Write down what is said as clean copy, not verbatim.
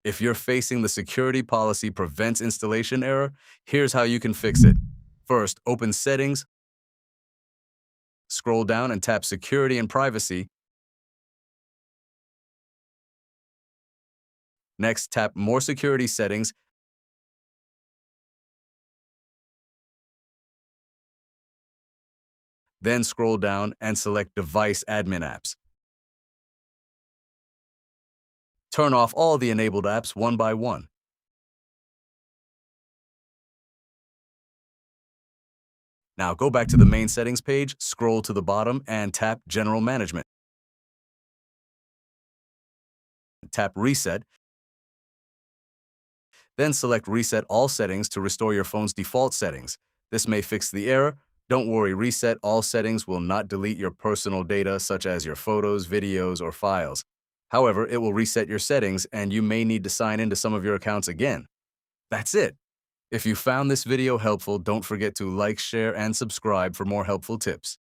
If you're facing the security policy prevents installation error, here's how you can fix it. First, open Settings, scroll down and tap Security and Privacy. Next, tap More Security Settings. Then scroll down and select Device Admin Apps. Turn off all the enabled apps one by one. Now go back to the main settings page, scroll to the bottom, and tap General Management. Tap Reset. Then select Reset All Settings to restore your phone's default settings. This may fix the error. Don't worry, Reset All Settings will not delete your personal data such as your photos, videos, or files. However, it will reset your settings and you may need to sign into some of your accounts again. That's it. If you found this video helpful, don't forget to like, share, and subscribe for more helpful tips.